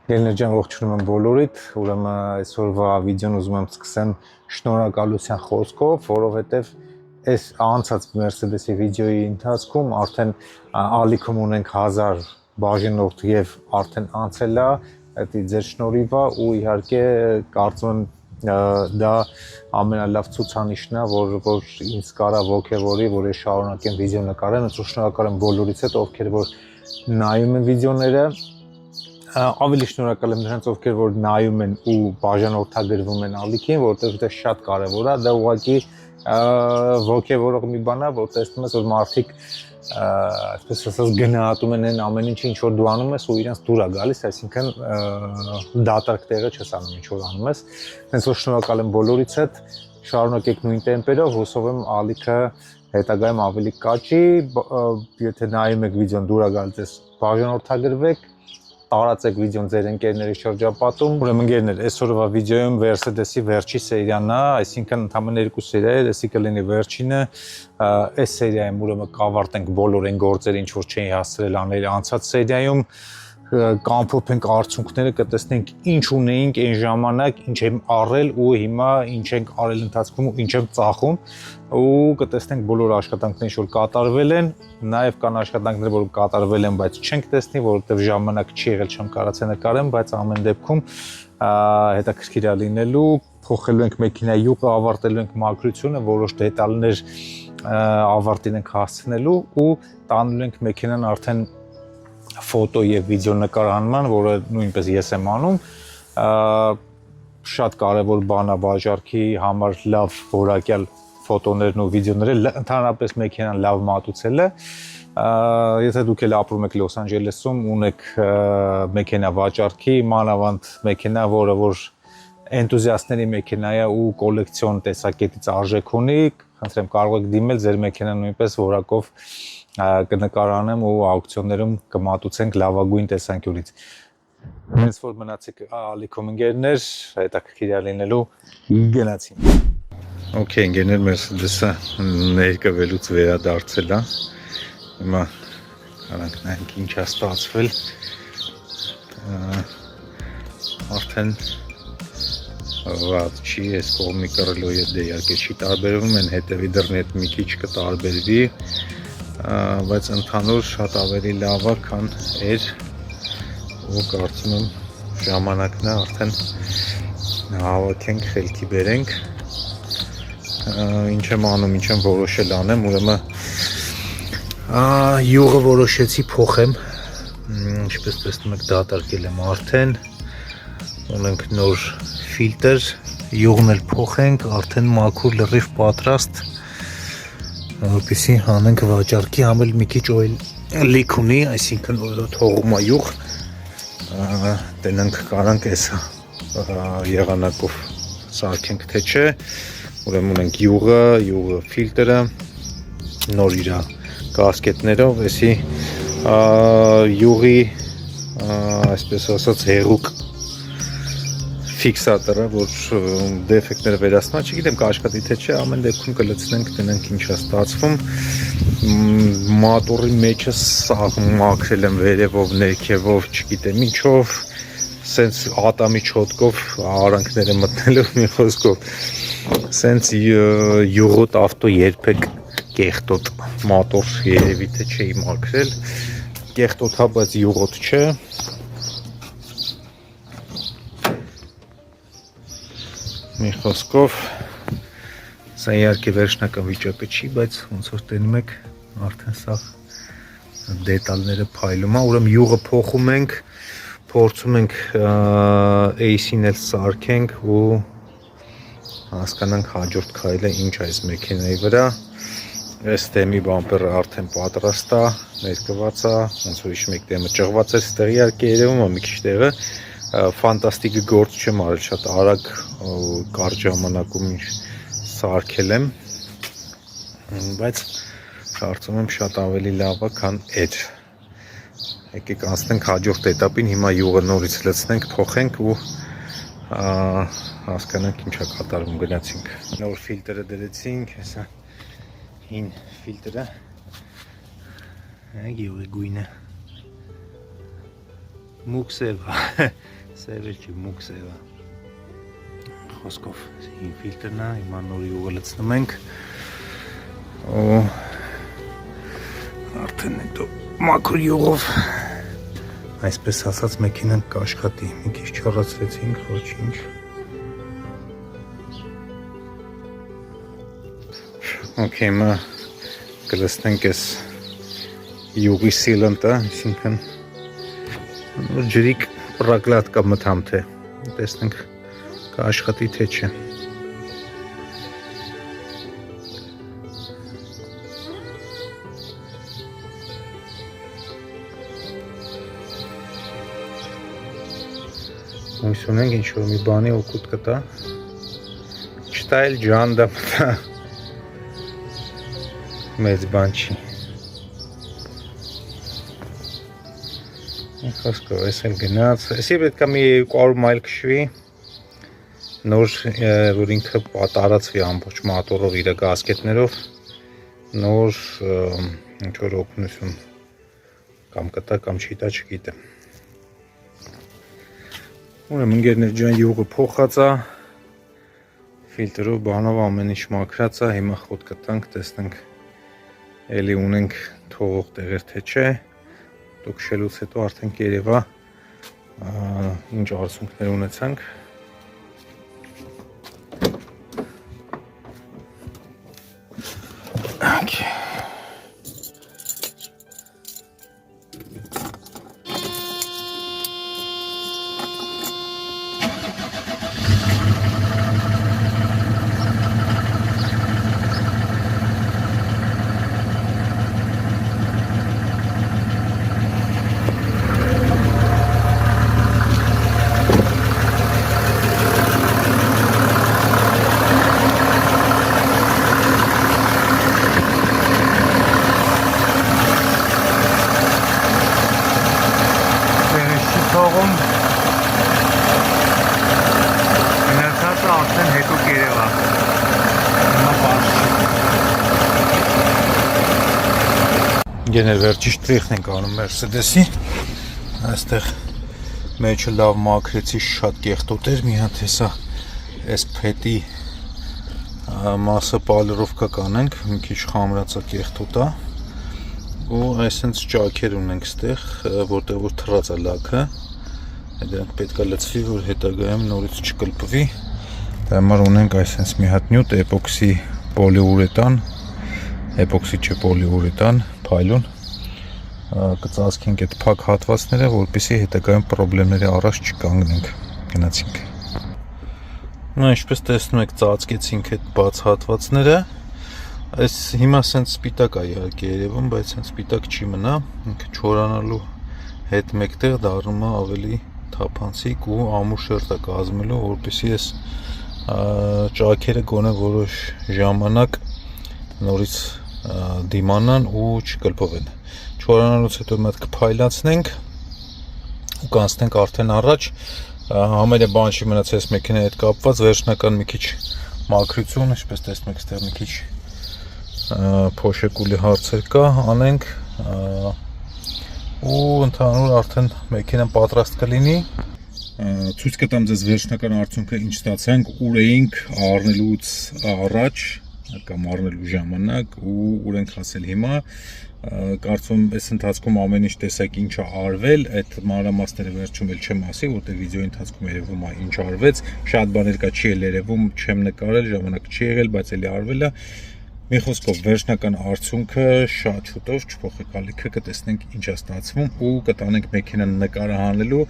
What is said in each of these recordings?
Գելներջան ողջունում եմ բոլորիդ, ուրեմն այսօրվա վիդեոն ուզում եմ սկսեմ շնորհակալության խոսքով, որովհետև այս անցած Mercedes-ի վիդեոյի ընթացքում արդեն ալիքում ունենք 1000 բաժանորդ եւ արդեն անցել է, դա ձեր շնորհիվ է ու իհարկե կարծում եմ դա ամենալավ ցուցանիշն է, որ ինձ կարա ողջևորի, որ ես շարունակեմ վիդեո նկարել, ու շնորհակալ եմ բոլորից հետ, ովքեր որ նայում են վիդեոները ավելի շնորհակալ եմ նրանց, ովքեր որ նայում են ու բաժանորդագրվում են ալիքին, որովհետև դա շատ կարևոր է, դա ուղղակի ոգևորող մի բան է, որ տեսնում ես, որ մարդիկ այսպես ասած գնահատում են այն ամեն ինչը, ինչ որ դու անում ես ու իրենց դուր է գալիս, այսինքն դատարկ տեղը չես անում, ինչ որ անում ես։ Հենց որ շնորհակալ եմ բոլորից հետ, շարունակեք նույն տեմպերով, հուսով եմ ալիքը հետագայում ավելի կաճի, եթե նայում եք վիդեոն դուր է գալիս, բաժանորդագրվեք, տարածեք վիդեոն ձեր ընկերների շրջապատում։ Ուրեմն ընկերներ, այսօրվա վիդեոյում Mercedes-ի վերջի սերիան է, այսինքն ընդամենը 2 սերիա է, դեսի կլինի վերջինը։ Այս սերիայում ուրեմն կավարտենք բոլոր այն գործերը, ինչ որ չէի հասցրել անել անցած սերիայում, կամփոփենք արդյունքները, կտեսնենք ինչ ունեինք այն ժամանակ, ինչ եմ առել ու հիմա ինչ ենք արել ընթացքում ու ինչ եմ ծախում ու կտեսնենք բոլոր աշխատանքները, որ կատարվել են, նաև կան աշխատանքներ, որ կատարվել են, բայց չենք տեսնի, որովհետև ժամանակ չի եղել, չեմ կարողացել նկարեմ, բայց ամեն դեպքում հետաքրքիր է լինելու, փոխելու ենք մեքենայի յուղը, ավարտելու ենք մաքրությունը, որոշ դետալներ ավարտին ենք հասցնելու ու տանելու ենք մեքենան արդեն ֆոտո եւ վիդեո նկարահանման, որը նույնպես ես եմ անում, շատ կարևոր բան է վաճառքի համար լավ որակյալ ֆոտոներն ու վիդեոները, ընդհանրապես մեքենան լավ մատուցելը, եթե դուք էլ ապրում եք Լոս Անջելեսում, ունեք մեքենա վաճառքի, մանավանդ մեքենա, որը որ էնտուզիաստների մեքենա է ու կոլեկցիոն տեսակետից արժեք ունի, խնդրեմ կարող եք դիմել, ձեր մեքենան նույնպես որակով կնկարանեմ ու աուկցիոններում կմատուցենք լավագույն տեսանկյունից։ Հենց որ մնացեք ալիքում ընկերներ, հետաքրքիր է լինելու գնացին։ Okay, ընկերներ, Mercedes-ը ներկվելուց վերադարձել է։ Հիմա կարանք նայենք ինչ է ստացվել։ Արդեն վատ չի, այս կողմի կռլոյը դե իհարկե չի տարբերվում, են հետևի դռնի հետ մի քիչ կտարբերվի, բայց ընդհանուր շատ ավելի լավ է, քան էր ու կարծում եմ ժամանակն է արդեն հավաքենք, խելքի բերենք, ինչ եմ անում, ինչ եմ որոշել անեմ, ուրեմն յուղը որոշեցի փոխեմ, ինչպես տեսնում եք դատարկել եմ արդեն, ունենք նոր ֆիլտր, յուղն էլ փոխենք, արդեն մաքուր լրիվ պատրաստ, որպեսզի հանենք վաճառքի, համել մի քիչ լիք ունի, այսինքն թողում է յուղ, տենանք կարանք այս եղանակով սարքենք թե չէ, ուրեմն ունենք յուղը, ֆիլտրը, նոր իրա կասկետներով, էսի յուղի, այսպես ասած, հեղուկ ֆիքսատորը, որ դեֆեկտները վերացնա, չգիտեմ կաշխատի թե չէ, ամեն դեպքում կլցնենք, տնենք ինչ է ստացվում, մատորի մեջը սաղ մաքրել եմ վերևով, ներքևով, չգիտեմ ինչով, սենց ատամի չոտկով արանքները մտնելով մի խոսքով, սենց յուղոտ ավտո երբեք կեղտոտ մատոր երևի թե չէի մաքրել, կեղտոտ հա, բայց յուղոտ չէ, մի խոսքով, սա իհարկե վերջնական վիճակը չի, բայց ոնց որ տենում եք, արդեն սա դետալները փայլում է, ուրեմն յուղը փոխում ենք, փորձում ենք AC-ն էլ սարքենք ու հասկանանք հաջորդ քայլը ինչ է այս մեքենայի վրա, այս դեմի բամպերը արդեն պատրաստ է, ներկված է, ոնց որ հիշում եք դեմը ճղված է, ստեղ իհարկե երևում է մի քիչ տեղը, ֆանտաստիկ գործ չեմ արել, շատ արագ կարճ ժամանակում սարքել եմ, բայց կարծում եմ շատ ավելի լավ է, քան էր։ Եկեք անցնենք հաջորդ էտապին, հիմա յուղը նորից լցնենք, փոխենք ու հասկանանք ինչ է կատարվում, գնացինք։ Նոր ֆիլտրը դրեցինք, հեսա հին ֆիլտրը, յուղի գույնը։ Մուքսևա, սևել չի, մուքսևա։ Խոսքով հին ֆիլտրն է, հիմա նորի ուղը լցնում ենք։ Ու արդեն հետո մաքուր յուղով այսպես ասած մեքենան կաշխատի։ Մի քիչ չառացրեցինք, ոչինչ։ Okay, հիմա կլցնենք այս յուղի սիլընտը, այսինքն ջրիկ պրակլատկա մտամ թե տեսնենք կաշխատի թե չէ։ Հույս ունենք ինչ-որ մի բանի օգուտ կտա։ Չտա էլ ջանդա մտա։ Մեծ բան չի։ Խոսքով, ես էլ գնաց։ Էսի պետք է մի 200 մայլ քշվի, նոր որ ինքը տարածվի ամբողջ մատորով իր գասկետներով, նոր ինչ-որ օգնություն կամ կտա կամ չի տա, չգիտեմ։ Ուրեմն ընկերներ ջան, յուղը փոխած է, ֆիլտրով բանով ամեն ինչ մաքրած է, հիմա խոտ կտանք, տեսնենք էլի ունենք թողող տեղեր թե չէ, դու քշելուց հետո արդեն կերևա ինչ արցունքներ ունեցանք։ Գեներ վերջի շտրիխն ենք անում Mercedes-ի, այստեղ մեջը լավ մաքրեցի, շատ կեղտոտ էր, մի հատ հեսա այս փետի մասը պալրովկա կանենք, մի քիչ խամրացա կեղտոտա ու այսենց ճաքեր ունենք ստեղ, որտեղ որ թռած է լաքը, դրանք պետք է լցվի, որ հետագայում նորից չկլպվի, դա համար ունենք այսենց մի հատ նյութ էպոքսի պոլիուրետան, էպոքսի չէ պոլիուրետան, փայլուն, կծածկենք այդ փակ հատվածները, որպեսզի հետագայում պրոբլեմների առաջ չկանգնենք, գնացինք։ Նա ինչպես տեսնում եք, ծածկեցինք այդ բաց հատվածները, այս հիմա սենց սպիտակ է իհարկե երևում, բայց սենց սպիտակ չի մնա, ինքը չորանալու հետ մեկտեղ դառնում է ավելի թափանցիկ ու ամուշերտ է կազմելու, որպեսզի այս ճաքերը գոնե որոշ ժամանակ նորից դիմանան ու չկլպվեն։ Չորանալուց հետո մենք կփայլացնենք ու կանցնենք արդեն առաջ, համարյա բան չի մնացել մեքենայի հետ կապված, վերջնական մի քիչ մաքրություն, ինչպես տեսնում եք, այստեղ մի քիչ փոշեկուլի հարցեր կա, անենք ու ընդհանուր արդեն մեքենան պատրաստ կլինի։ Ցույց կտամ ձեզ վերջնական արդյունքը ինչ ստացանք, ուր էինք առնելուց առաջ կամ առնելու ժամանակ ու ուր ենք հասել հիմա, կարծում այս ընթացքում ամեն ինչ տեսակ ինչ է արվել, այդ մանրամասները վերջում էլ չեմ ասի, որտեղ վիդեոյի ընթացքում երևում է ինչ արվեց, շատ բաներ կա չի էլ երևում, չեմ նկարել, ժամանակ չի եղել, բայց էլի արվել է։ Մի խոսքով վերջնական արդյունքը շատ շուտով չփոխեկալիքը կտեսնենք ինչ է ստացվում ու կտանենք մեքենան նկարահանելու,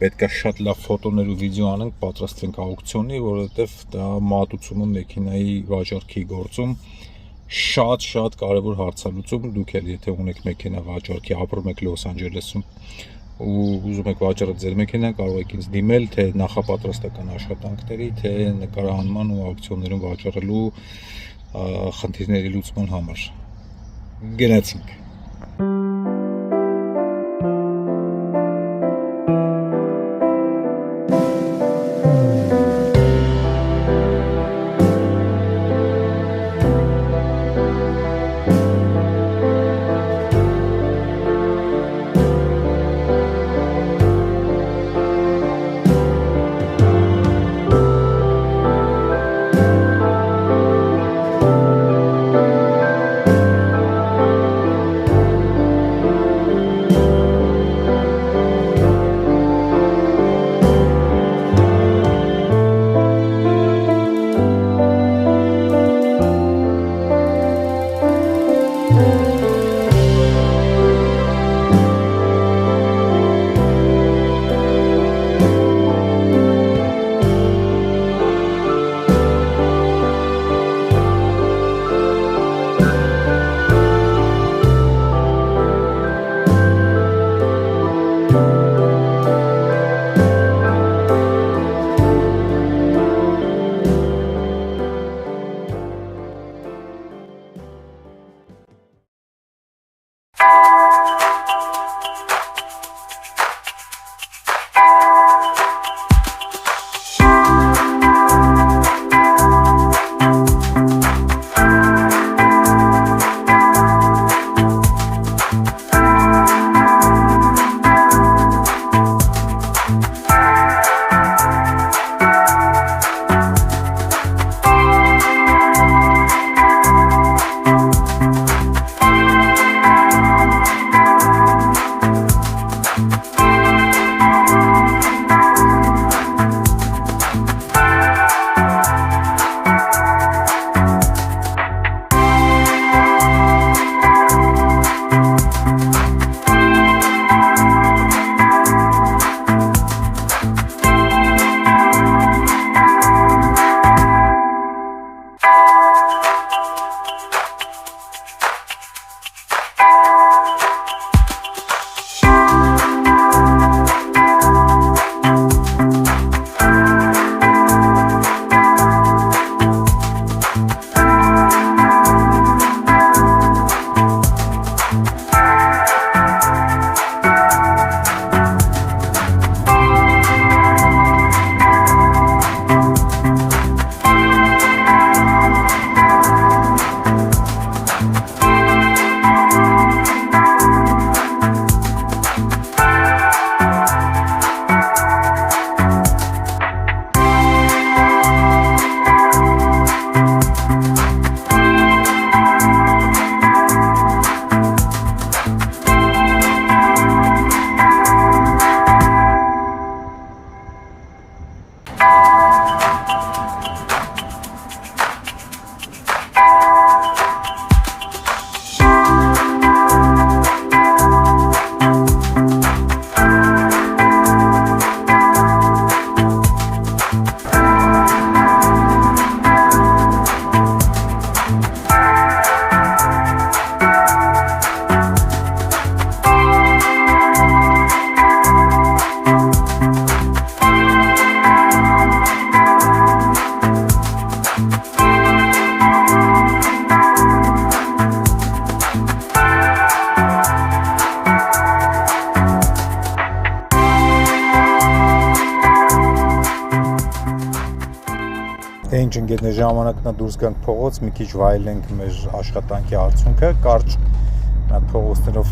պետք է շատ լավ ֆոտոներ ու վիդեո անենք, պատրաստվենք աուկցիոնի, որովհետև դա մատուցումը մեքենայի վաճառքի գործում շատ կարևոր հարցալուծում, դուք էլ եթե ունեք մեքենա վաճառքի, ապրում եք Լոս Անջելեսում ու ուզում եք վաճառել ձեր մեքենան, կարող եք ինձ դիմել, թե նախապատրաստական աշխատանքների, թե նկարահանման ու աուկցիոններում վաճառելու խնդիրների լուծման համար։ Գնացինք։ Ինչ ընկերներ ժամանակն է դուրս գանք փողոց, մի քիչ վայելենք մեր աշխատանքի արդյունքը, կարճ այդ փողոցներով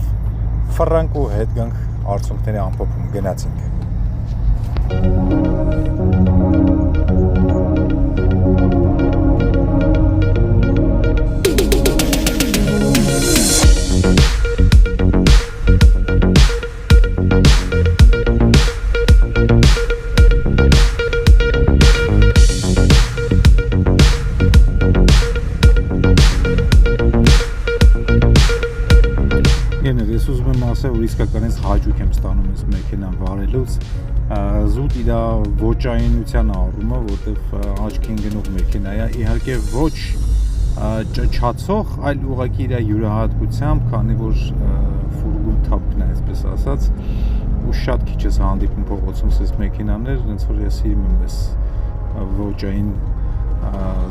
ֆրանկ ու հետ գանք արդյունքների ամփոփում գնացինք։ Ես ուզում եմ ասել, որ իսկականից հաճույք եմ ստանում այս մեքենան վարելուց, զուտ իր ոճայինության առումով, որտեվ աչքին գնող մեքենա է, իհարկե ոչ ճչացող, այլ ուղղակի իր յուրահատկությամբ, քանի որ ֆուրգոն թափն է, այսպես ասած, ու շատ քիչ ես հանդիպում փողոցում այս մեքենաներ, հենց որ ես սիրում եմ այս ոճային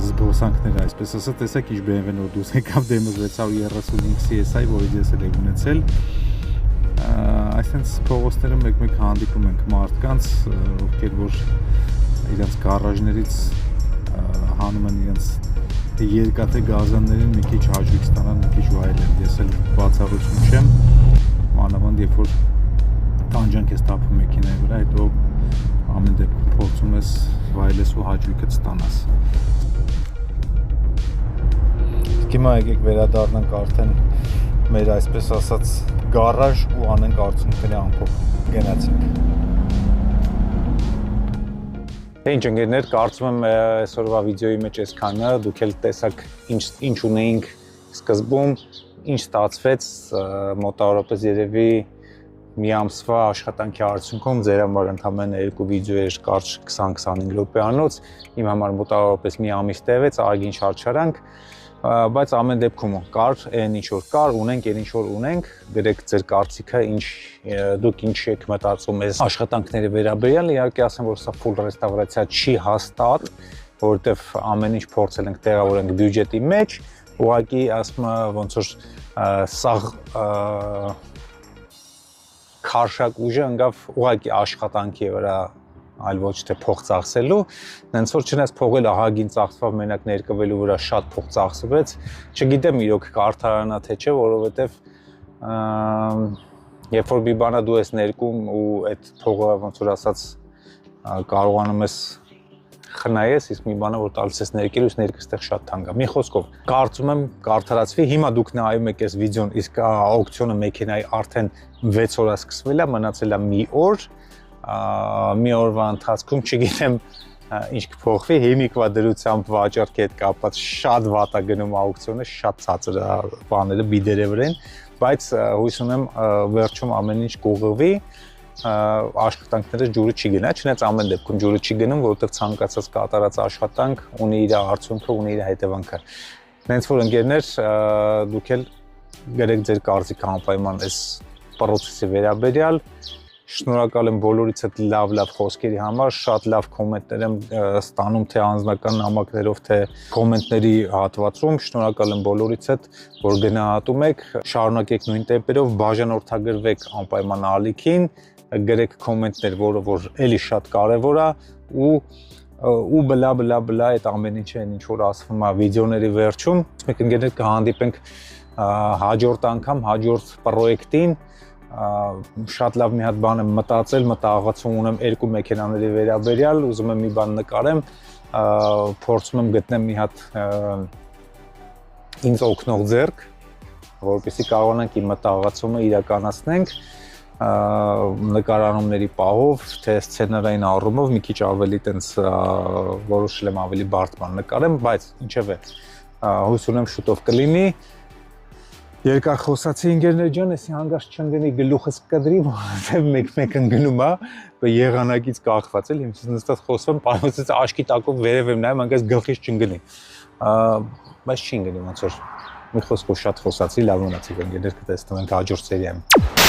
զբոսանքները, այսպես ասած, տեսեք ինչ BMW-ն որ դուրս եկավ դեմը 635 CSI, որից ես էլ եմ ունեցել, այսպես փողոցները մեկ-մեկ հանդիպում ենք մարդկանց, ովքեր որ իրենց գարաժներից հանում են իրենց երկաթե գազաններին մի քիչ հաճույք ստանան, մի քիչ վայելեն, ես էլ բացառություն չեմ, մանավանդ երբ որ տանջանք ես տապում մեքենայի վրա, հետո ամեն դեպքում փորձում ես վայելես ու հաճույքդ ստանաս։ Հիմա եկեք վերադառնանք արդեն մեր այսպես ասած գարաժ ու անենք արդյունքների ամփոփում գնացինք։ Ինչ ընկերներ, կարծում եմ այսօրվա վիդեոյի մեջ այսքանը, դուք էլ տեսաք ինչ ունեինք սկզբում, ինչ ստացվեց, մոտավորապես երևի մի ամսվա աշխատանքի արդյունքում ձեր համար ընդամենը 2 վիդեո էր կարճ 20-25 րոպեանոց, իմ համար մոտավորապես մի ամիս տևեց, ահագին շատ շարանք, բայց ամեն դեպքում կար այն ինչ որ կար, ունենք այն ինչ որ ունենք, գրեք ձեր կարծիքը, դուք ինչ եք մտածում այս աշխատանքների վերաբերյալ, իհարկե ասեմ, որ սա full ռեստավրացիա չի հաստատ, որովհետև ամեն ինչ փորձել ենք տեղավորենք բյուջետի մեջ, ուղղակի ասում ոնց որ սաղ քարշակ ուժը ընկավ ուղղակի աշխատանքի վրա, այլ ոչ թե փող ծախսելու, հենց որ չնայած փողել ահագին ծախսվավ, մենակ ներկվելու վրա շատ փող ծախսվեց, չգիտեմ իրոք կարթարանա թե չէ, որովհետև երբ որ մի բանա դու ես ներկում ու այդ փողը ոնց որ ասած կարողանում ես խնայես, իսկ մի բանը որ տալիս ես ներկելուց ներկը ստեղ շատ թանկ է։ Մի խոսքով, կարծում եմ կարդարացվի, հիմա դուք նայում եք այս վիդեոն, իսկ աուկցիոնը մեքենայի արդեն 6 օր է սկսվել է, մնացել է մի օրվա ընթացքում, չգիտեմ ինչ կփոխվի, հիմիկվա դրությամբ վաճառքի հետ կապված շատ վատ է գնում աուկցիոնը, շատ ցածր բաները բիդերևր են, բայց հույս ունեմ վերջում ամեն ինչ կուղղվի, աշխատանքները ջուրը չի գնա, չնայած ամեն դեպքում ջուրը չի գնում, որովհետև ցանկացած կատարած աշխատանք ունի իր արդյունքը, ունի իր հետևանքը։ Հենց որ ընկերներ, դուք էլ գրեք ձեր կարծիքը անպայման այս պրոցեսի վերաբերյալ, շնորհակալ եմ բոլորից այդ լավ խոսքերի համար, շատ լավ կոմենտներ եմ ստանում թե անձնական նամակներով, թե կոմենտների հատվածում, շնորհակալ եմ բոլորից այդ, որ գնահատում եք, շարունակեք նույն տեմպերով, բաժանորդագրվեք անպայման ալիքին, գրեք կոմենտներ, որը որ էլի շատ կարևոր է ու բլա այդ ամեն ինչը ինչ որ ասվում է վիդեոների վերջում, մենք ընկերներ կհանդիպենք հաջորդ անգամ, հաջորդ պրոյեկտին, շատ լավ մի հատ բան եմ մտածել, մտահղացում ունեմ 2 մեքենաների վերաբերյալ, ուզում եմ մի բան նկարեմ, փորձում եմ գտնեմ մի հատ ինձ օգնող ձեռք, որպեսզի կարողանանք իմ մտահղացումը իրականացնենք, նկարանումների պահով, թե սցենարային առումով մի քիչ ավելի տենց որոշել եմ ավելի բարդ բան նկարեմ, բայց ինչևէ, հույս ունեմ շուտով կլինի։ Երկար խոսացի ընկերներ ջան, էսի հանգած չընկնի գլուխս կդրի, որովհետև մեկ-մեկ ընկնում է, եղանակից կախված էլ, հիմա նստած խոսում, պարզապես աչքի տակով վերև եմ նայում, հանգած գլխից չընկնի։ Բայց չի ընկնի ոնց որ մի խոսքով շատ խոսացի, լավ մնացիք ընկերներ, կտեսնենք հաջորդ սերիայում։